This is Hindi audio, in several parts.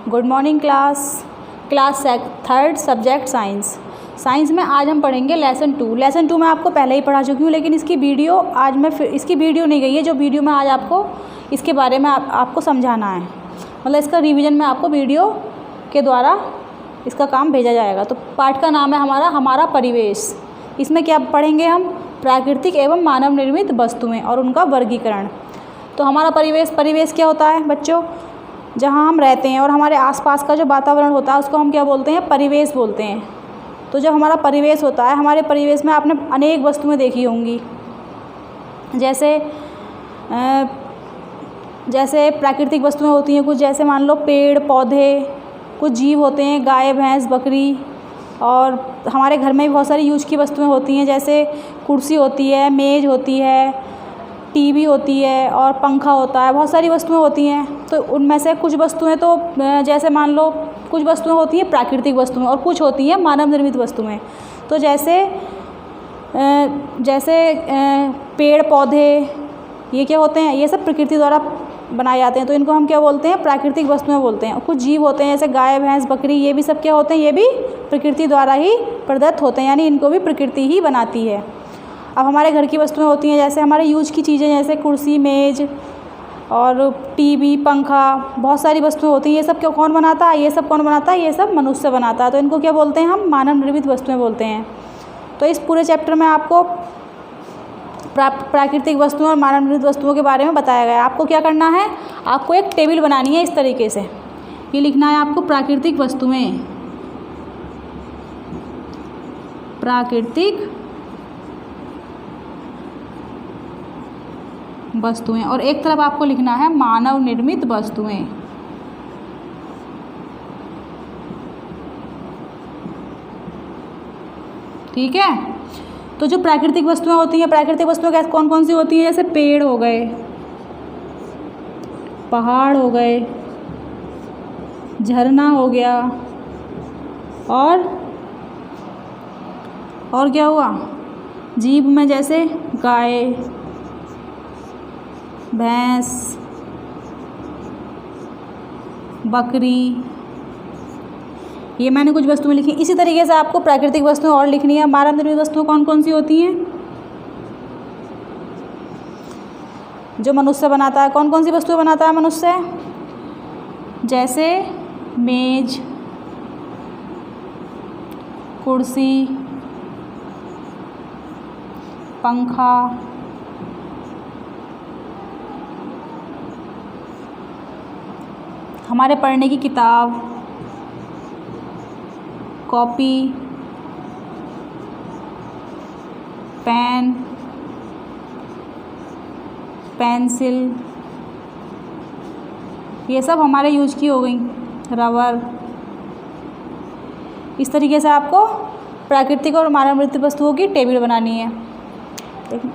Good morning class third subject science में आज हम पढ़ेंगे लेसन 2 मैं आपको पहले ही पढ़ा चुकी हूँ, लेकिन इसकी वीडियो आज मैं फिर इसकी वीडियो नहीं गई है। जो वीडियो में आज आपको इसके बारे में आपको समझाना है, मतलब इसका रिवीजन में आपको वीडियो के द्वारा इसका काम भेजा जाएगा। तो पाठ का नाम है हमारा परिवेश। इसमें क्या पढ़ेंगे हम? प्राकृतिक एवं मानव निर्मित वस्तुएं और उनका वर्गीकरण। तो हमारा परिवेश क्या होता है बच्चों? जहाँ हम रहते हैं और हमारे आसपास का जो वातावरण होता है उसको हम क्या बोलते हैं? परिवेश बोलते हैं। तो जब हमारा परिवेश होता है, हमारे परिवेश में आपने अनेक वस्तुएं देखी होंगी, जैसे प्राकृतिक वस्तुएं होती हैं कुछ, जैसे मान लो पेड़ पौधे, कुछ जीव होते हैं, गाय भैंस बकरी, और हमारे घर में भी बहुत सारी यूज की वस्तुएं होती हैं, जैसे कुर्सी होती है, मेज़ होती है, टीवी होती है और पंखा होता है। बहुत सारी वस्तुएं होती हैं। तो उनमें से कुछ वस्तुएं तो जैसे मान लो कुछ वस्तुएं होती हैं प्राकृतिक वस्तुएं और कुछ होती हैं मानव निर्मित वस्तुएं। तो जैसे पेड़ पौधे, ये क्या होते हैं? ये सब प्रकृति द्वारा बनाए जाते हैं, तो इनको हम क्या बोलते हैं? प्राकृतिक वस्तुएं बोलते हैं। और कुछ जीव होते हैं जैसे गाय भैंस बकरी, ये भी सब क्या होते हैं? ये भी प्रकृति द्वारा ही प्रदत्त होते हैं, यानी इनको भी प्रकृति ही बनाती है। अब हमारे घर की वस्तुएं होती हैं जैसे हमारे यूज की चीज़ें, जैसे कुर्सी मेज़ और टीवी पंखा, बहुत सारी वस्तुएं होती हैं। ये सब कौन बनाता है? ये सब कौन बनाता है? ये सब मनुष्य बनाता है। तो इनको क्या बोलते हैं? हम मानव निर्मित वस्तुएं बोलते हैं। तो इस पूरे चैप्टर में आपको प्राकृतिक वस्तुओं और मानव निर्मित वस्तुओं के बारे में बताया गया है। आपको क्या करना है? आपको एक टेबल बनानी है इस तरीके से। ये लिखना है आपको प्राकृतिक वस्तुएं और एक तरफ आपको लिखना है मानव निर्मित वस्तुएं। ठीक है। तो जो प्राकृतिक वस्तुएं होती हैं, प्राकृतिक वस्तुएं कौन कौन सी होती हैं? जैसे पेड़ हो गए, पहाड़ हो गए, झरना हो गया, और क्या हुआ? जीव में जैसे गाय भैंस बकरी, ये मैंने कुछ वस्तुएं लिखी। इसी तरीके से आपको प्राकृतिक वस्तुएं और लिखनी है। मानव निर्मित वस्तुएं कौन कौन सी होती हैं? जो मनुष्य बनाता है। कौन कौन सी वस्तुएं बनाता है मनुष्य? जैसे मेज, कुर्सी, पंखा, हमारे पढ़ने की किताब, कॉपी, पेन, पेंसिल, ये सब हमारे यूज की हो गई। रबर। इस तरीके से आपको प्राकृतिक और मानव निर्मित वस्तुओं की टेबल बनानी है। देखिए,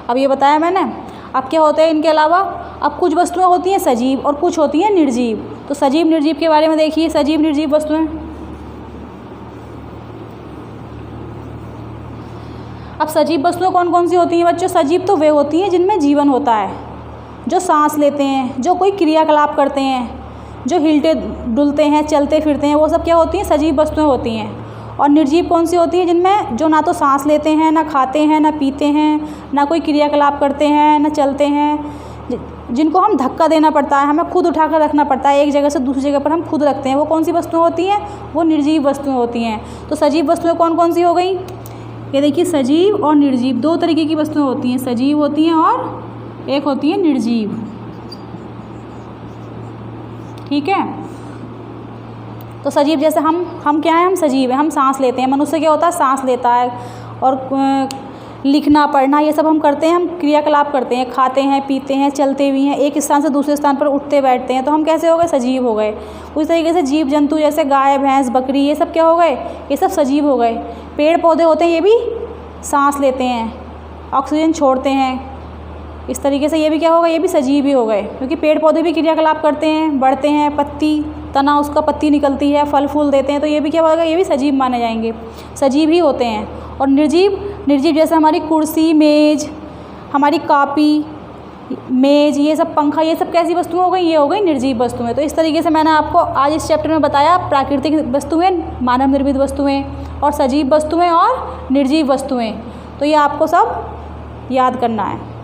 अब ये बताया मैंने। अब क्या होता है इनके अलावा? अब कुछ वस्तुएं होती हैं सजीव और कुछ होती हैं निर्जीव। तो सजीव निर्जीव के बारे में देखिए। सजीव निर्जीव वस्तुएं, अब सजीव वस्तुएं कौन कौन सी होती हैं बच्चों? सजीव तो वे होती हैं जिनमें जीवन होता है, जो सांस लेते हैं, जो कोई क्रियाकलाप करते हैं, जो हिलते डुलते हैं, चलते फिरते हैं, वो सब क्या होती हैं? सजीव वस्तुएं होती हैं। और निर्जीव कौन सी होती हैं? जिनमें जो ना तो सांस लेते हैं, ना खाते हैं, ना पीते हैं, ना कोई क्रियाकलाप करते हैं, ना चलते हैं, जिनको हम धक्का देना पड़ता है, हमें खुद उठाकर रखना पड़ता है, एक जगह से दूसरी जगह पर हम खुद रखते हैं। वो कौन सी वस्तुएं होती हैं? वो निर्जीव वस्तुएं होती हैं। तो सजीव वस्तुएं कौन कौन सी हो गई? ये देखिए, सजीव और निर्जीव दो तरीके की वस्तुएं होती हैं। सजीव होती हैं और एक होती है निर्जीव। ठीक है। तो सजीव जैसे हम क्या हैं? हम सजीव हैं, हम सांस लेते हैं। मनुष्य क्या होता है? सांस लेता है और लिखना पढ़ना ये सब हम करते हैं, हम क्रियाकलाप करते हैं, खाते हैं पीते हैं, चलते भी हैं, एक स्थान से दूसरे स्थान पर उठते बैठते हैं। तो हम कैसे हो गए? सजीव हो गए। उस तरीके से जीव जंतु जैसे गाय भैंस बकरी, ये सब क्या हो गए? ये सब सजीव हो गए। पेड़ पौधे होते हैं, ये भी सांस लेते हैं, ऑक्सीजन छोड़ते हैं। इस तरीके से ये भी क्या होगा? ये भी सजीव ही हो गए, क्योंकि पेड़ पौधे भी क्रियाकलाप करते हैं, बढ़ते हैं, पत्ती तना उसका पत्ती निकलती है, फल फूल देते हैं। तो ये भी क्या होगा? ये भी सजीव माने जाएंगे, सजीव ही होते हैं। और निर्जीव जैसे हमारी कुर्सी मेज़, हमारी कॉपी, मेज, ये सब पंखा, ये सब कैसी वस्तुएं हो गई, ये हो गई निर्जीव वस्तुएं। तो इस तरीके से मैंने आपको आज इस चैप्टर में बताया प्राकृतिक वस्तुएं, मानव निर्मित वस्तुएं और सजीव वस्तुएं और निर्जीव वस्तुएं। तो ये आपको सब याद करना है।